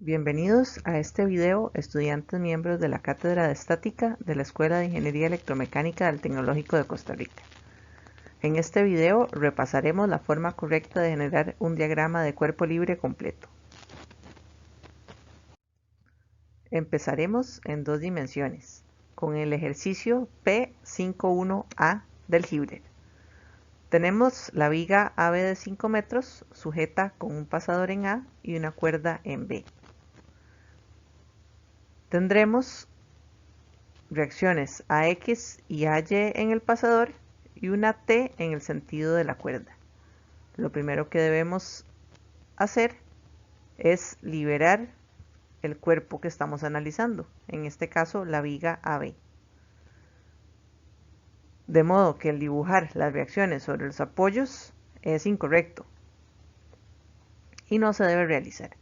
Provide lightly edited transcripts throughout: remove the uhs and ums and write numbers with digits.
Bienvenidos a este video, estudiantes miembros de la Cátedra de Estática de la Escuela de Ingeniería Electromecánica del Tecnológico de Costa Rica. En este video repasaremos la forma correcta de generar un diagrama de cuerpo libre completo. Empezaremos en dos dimensiones, con el ejercicio P51A del Hibber. Tenemos la viga AB de 5 metros sujeta con un pasador en A y una cuerda en B. Tendremos reacciones AX y AY en el pasador y una T en el sentido de la cuerda. Lo primero que debemos hacer es liberar el cuerpo que estamos analizando, en este caso la viga AB. De modo que el dibujar las reacciones sobre los apoyos es incorrecto y no se debe realizar.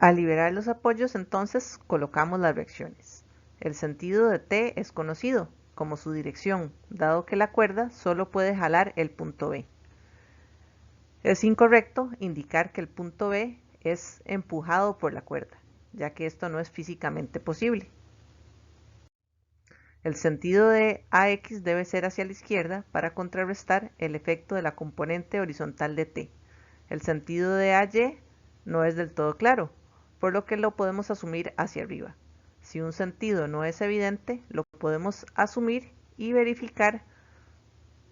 Al liberar los apoyos, entonces colocamos las reacciones. El sentido de T es conocido como su dirección, dado que la cuerda solo puede jalar el punto B. Es incorrecto indicar que el punto B es empujado por la cuerda, ya que esto no es físicamente posible. El sentido de AX debe ser hacia la izquierda para contrarrestar el efecto de la componente horizontal de T. El sentido de AY no es del todo claro, por lo que lo podemos asumir hacia arriba. Si un sentido no es evidente, lo podemos asumir y verificar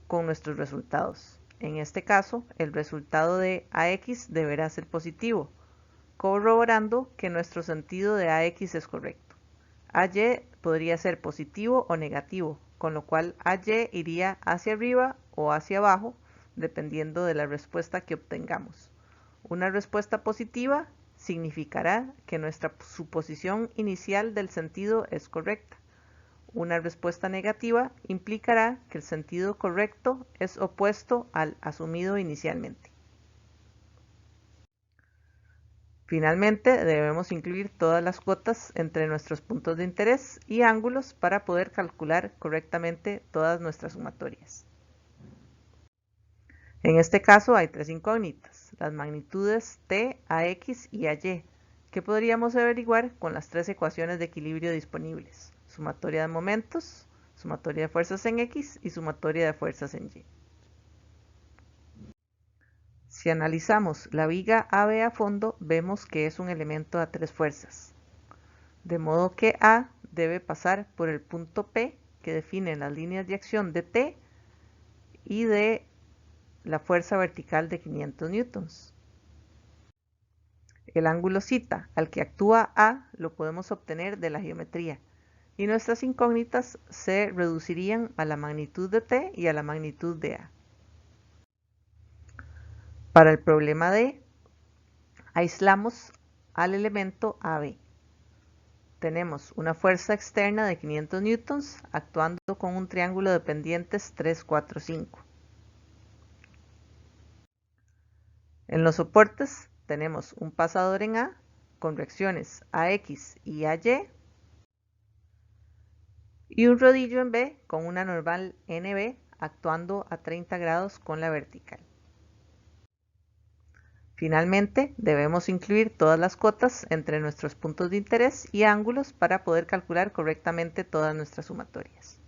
con nuestros resultados. En este caso, el resultado de AX deberá ser positivo, corroborando que nuestro sentido de AX es correcto. AY podría ser positivo o negativo, con lo cual AY iría hacia arriba o hacia abajo, dependiendo de la respuesta que obtengamos. Una respuesta positiva significará que nuestra suposición inicial del sentido es correcta. Una respuesta negativa implicará que el sentido correcto es opuesto al asumido inicialmente. Finalmente, debemos incluir todas las cotas entre nuestros puntos de interés y ángulos para poder calcular correctamente todas nuestras sumatorias. En este caso hay tres incógnitas, las magnitudes T, AX y AY, que podríamos averiguar con las tres ecuaciones de equilibrio disponibles: sumatoria de momentos, sumatoria de fuerzas en X y sumatoria de fuerzas en Y. Si analizamos la viga AB a fondo, vemos que es un elemento a tres fuerzas, de modo que A debe pasar por el punto P, que define las líneas de acción de T y de la fuerza vertical de 500 newtons. El ángulo θ al que actúa A lo podemos obtener de la geometría y nuestras incógnitas se reducirían a la magnitud de T y a la magnitud de A. Para el problema D, aislamos al elemento AB. Tenemos una fuerza externa de 500 newtons actuando con un triángulo de pendientes 3, 4, 5. En los soportes tenemos un pasador en A con reacciones AX y AY y un rodillo en B con una normal NB actuando a 30 grados con la vertical. Finalmente, debemos incluir todas las cotas entre nuestros puntos de interés y ángulos para poder calcular correctamente todas nuestras sumatorias.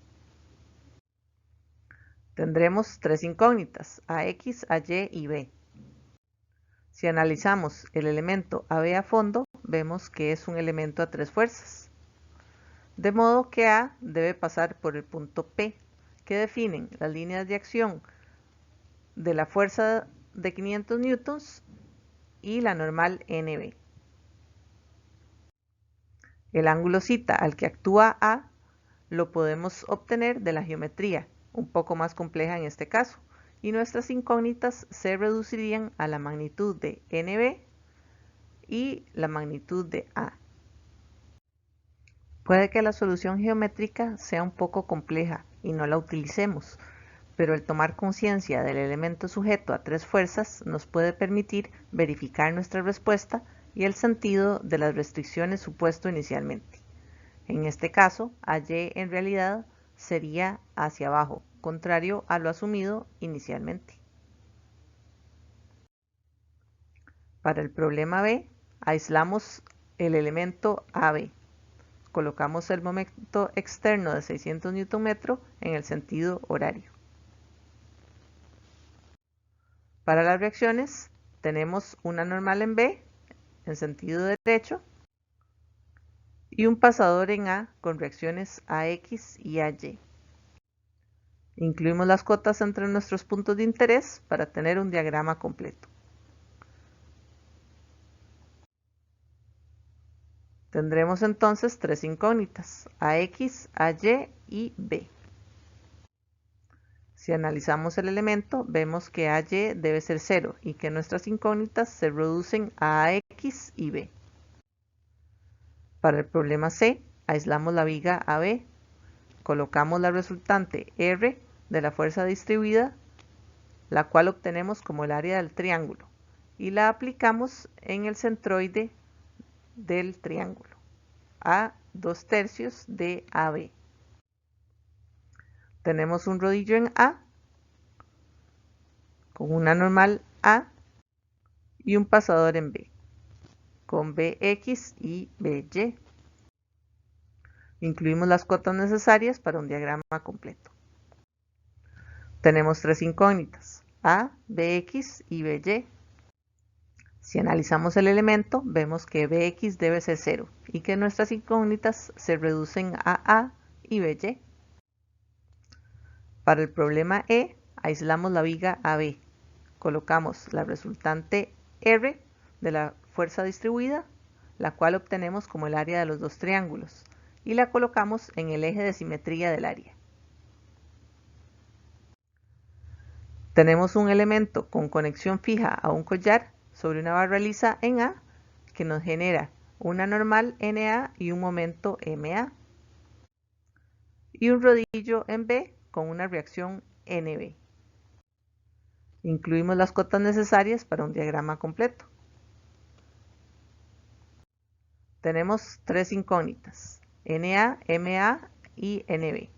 Tendremos tres incógnitas, AX, AY y B. Si analizamos el elemento AB a fondo, vemos que es un elemento a tres fuerzas. De modo que A debe pasar por el punto P, que definen las líneas de acción de la fuerza de 500 newtons y la normal NB. El ángulo θ al que actúa A lo podemos obtener de la geometría, un poco más compleja en este caso, y nuestras incógnitas se reducirían a la magnitud de NB y la magnitud de A. Puede que la solución geométrica sea un poco compleja y no la utilicemos, pero el tomar conciencia del elemento sujeto a tres fuerzas nos puede permitir verificar nuestra respuesta y el sentido de las restricciones supuesto inicialmente. En este caso, AY en realidad sería hacia abajo, contrario a lo asumido inicialmente. Para el problema B, aislamos el elemento AB. Colocamos el momento externo de 600 Nm en el sentido horario. Para las reacciones, tenemos una normal en B, en sentido derecho, y un pasador en A con reacciones AX y AY. Incluimos las cotas entre nuestros puntos de interés para tener un diagrama completo. Tendremos entonces tres incógnitas, AX, AY y B. Si analizamos el elemento, vemos que AY debe ser 0 y que nuestras incógnitas se reducen a AX y B. Para el problema C, aislamos la viga AB, colocamos la resultante R de la fuerza distribuida, la cual obtenemos como el área del triángulo, y la aplicamos en el centroide del triángulo, a 2/3 de AB. Tenemos un rodillo en A, con una normal A, y un pasador en B, con BX y BY. Incluimos las cotas necesarias para un diagrama completo. Tenemos tres incógnitas, A, BX y BY. Si analizamos el elemento, vemos que BX debe ser 0 y que nuestras incógnitas se reducen a y BY. Para el problema E, aislamos la viga AB. Colocamos la resultante R de la fuerza distribuida, la cual obtenemos como el área de los dos triángulos, y la colocamos en el eje de simetría del área. Tenemos un elemento con conexión fija a un collar sobre una barra lisa en A que nos genera una normal NA y un momento MA, y un rodillo en B con una reacción NB. Incluimos las cotas necesarias para un diagrama completo. Tenemos tres incógnitas, NA, MA y NB.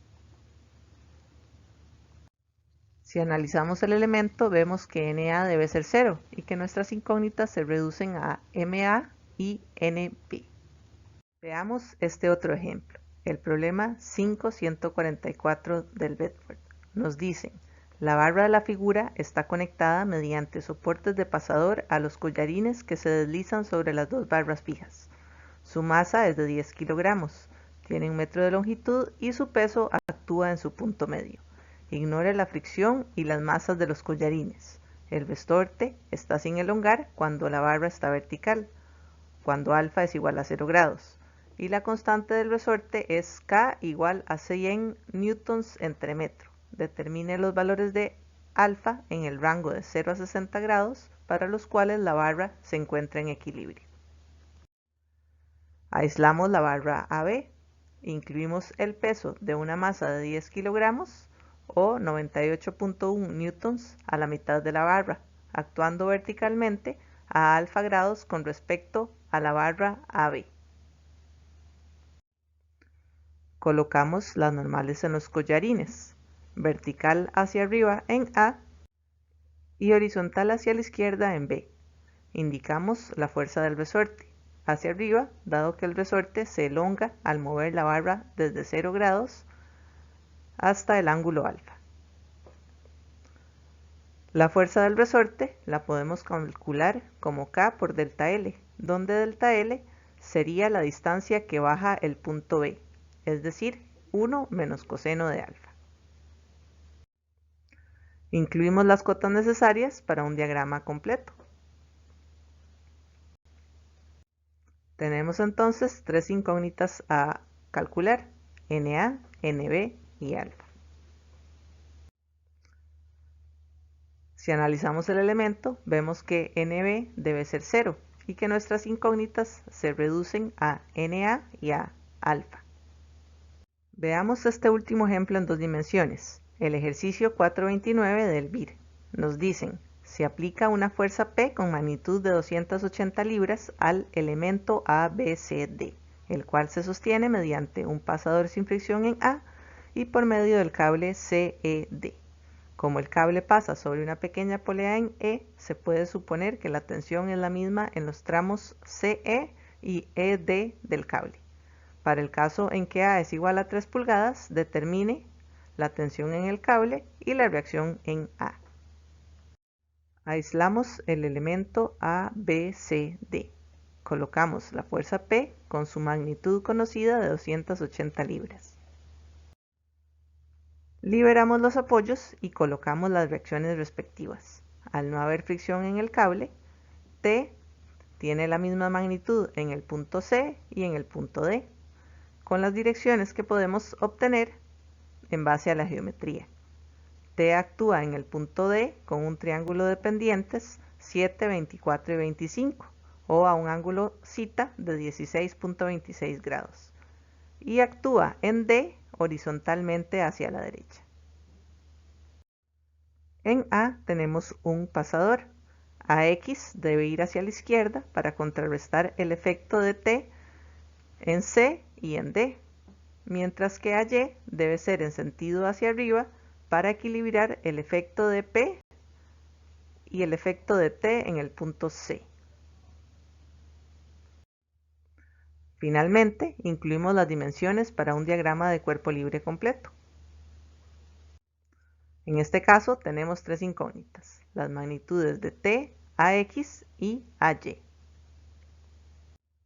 Si analizamos el elemento, vemos que NA debe ser 0 y que nuestras incógnitas se reducen a MA y NB. Veamos este otro ejemplo, el problema 5.144 del Bedford. Nos dicen, la barra de la figura está conectada mediante soportes de pasador a los collarines que se deslizan sobre las dos barras fijas. Su masa es de 10 kilogramos, tiene 1 metro de longitud y su peso actúa en su punto medio. Ignore la fricción y las masas de los collarines. El resorte está sin elongar cuando la barra está vertical, cuando alfa es igual a 0 grados. Y la constante del resorte es K igual a 100 newtons entre metro. Determine los valores de alfa en el rango de 0 a 60 grados para los cuales la barra se encuentra en equilibrio. Aislamos la barra AB. Incluimos el peso de una masa de 10 kilogramos o 98.1 newtons a la mitad de la barra, actuando verticalmente a alfa grados con respecto a la barra AB. Colocamos las normales en los collarines, vertical hacia arriba en A y horizontal hacia la izquierda en B. Indicamos la fuerza del resorte, hacia arriba, dado que el resorte se elonga al mover la barra desde 0 grados hasta el ángulo alfa. La fuerza del resorte la podemos calcular como K por delta L, donde delta L sería la distancia que baja el punto B, es decir, 1 menos coseno de alfa. Incluimos las cotas necesarias para un diagrama completo. Tenemos entonces tres incógnitas a calcular, NA, NB y alfa. Si analizamos el elemento, vemos que NB debe ser 0 y que nuestras incógnitas se reducen a NA y a alfa. Veamos este último ejemplo en dos dimensiones, el ejercicio 429 del BIR. Nos dicen, se aplica una fuerza P con magnitud de 280 libras al elemento ABCD, el cual se sostiene mediante un pasador sin fricción en A y por medio del cable CED. Como el cable pasa sobre una pequeña polea en E, se puede suponer que la tensión es la misma en los tramos CE y ED del cable. Para el caso en que A es igual a 3 pulgadas, determine la tensión en el cable y la reacción en A. Aislamos el elemento ABCD. Colocamos la fuerza P con su magnitud conocida de 280 libras. Liberamos los apoyos y colocamos las reacciones respectivas. Al no haber fricción en el cable, T tiene la misma magnitud en el punto C y en el punto D, con las direcciones que podemos obtener en base a la geometría. T actúa en el punto D con un triángulo de pendientes 7, 24 y 25, o a un ángulo θ de 16.26 grados, y actúa en D horizontalmente hacia la derecha. En A tenemos un pasador. AX debe ir hacia la izquierda para contrarrestar el efecto de T en C y en D, mientras que AY debe ser en sentido hacia arriba para equilibrar el efecto de P y el efecto de T en el punto C. Finalmente, incluimos las dimensiones para un diagrama de cuerpo libre completo. En este caso tenemos tres incógnitas, las magnitudes de T, AX y AY.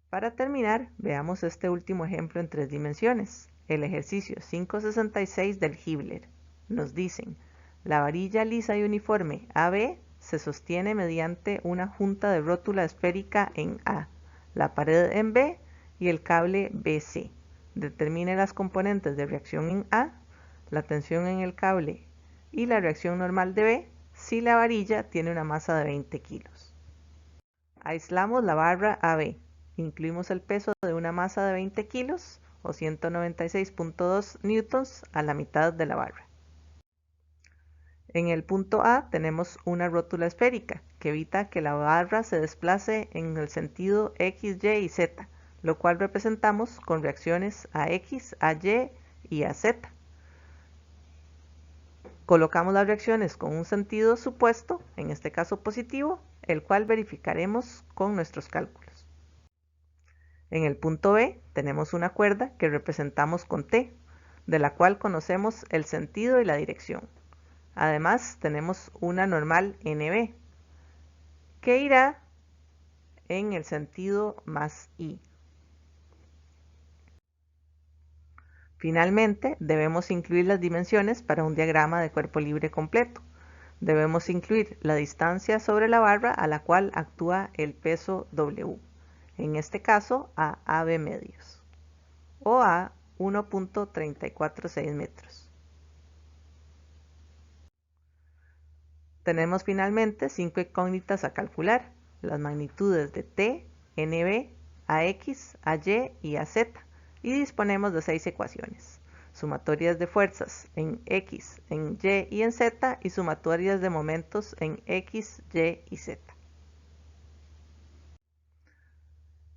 Para terminar, veamos este último ejemplo en tres dimensiones, el ejercicio 566 del Hibbeler. Nos dicen, la varilla lisa y uniforme AB se sostiene mediante una junta de rótula esférica en A, la pared en B y el cable BC. Determine las componentes de reacción en A, la tensión en el cable y la reacción normal de B si la varilla tiene una masa de 20 kilos. Aislamos la barra AB. Incluimos el peso de una masa de 20 kilos o 196.2 newtons a la mitad de la barra. En el punto A tenemos una rótula esférica que evita que la barra se desplace en el sentido X, Y y Z, lo cual representamos con reacciones a X, a Y y a Z. Colocamos las reacciones con un sentido supuesto, en este caso positivo, el cual verificaremos con nuestros cálculos. En el punto B tenemos una cuerda que representamos con T, de la cual conocemos el sentido y la dirección. Además tenemos una normal NB, que irá en el sentido más I. Finalmente, debemos incluir las dimensiones para un diagrama de cuerpo libre completo. Debemos incluir la distancia sobre la barra a la cual actúa el peso W, en este caso a AB medios, o a 1.346 metros. Tenemos finalmente 5 incógnitas a calcular, las magnitudes de T, NB, AX, AY y AZ, y disponemos de 6 ecuaciones, sumatorias de fuerzas en X, en Y y en Z, y sumatorias de momentos en X, Y y Z.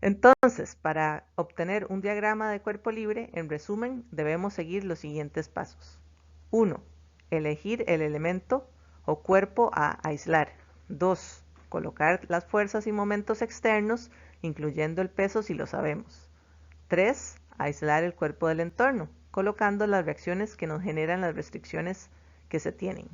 Entonces, para obtener un diagrama de cuerpo libre, en resumen, debemos seguir los siguientes pasos. 1. Elegir el elemento o cuerpo a aislar. 2. Colocar las fuerzas y momentos externos, incluyendo el peso si lo sabemos. 3. Aislar el cuerpo del entorno, colocando las reacciones que nos generan las restricciones que se tienen.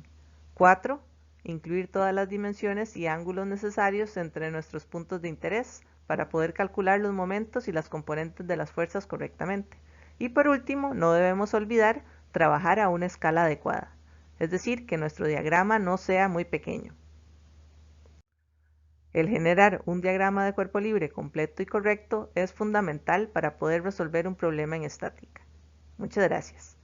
4. Incluir todas las dimensiones y ángulos necesarios entre nuestros puntos de interés para poder calcular los momentos y las componentes de las fuerzas correctamente. Y por último, no debemos olvidar trabajar a una escala adecuada, es decir, que nuestro diagrama no sea muy pequeño. El generar un diagrama de cuerpo libre completo y correcto es fundamental para poder resolver un problema en estática. Muchas gracias.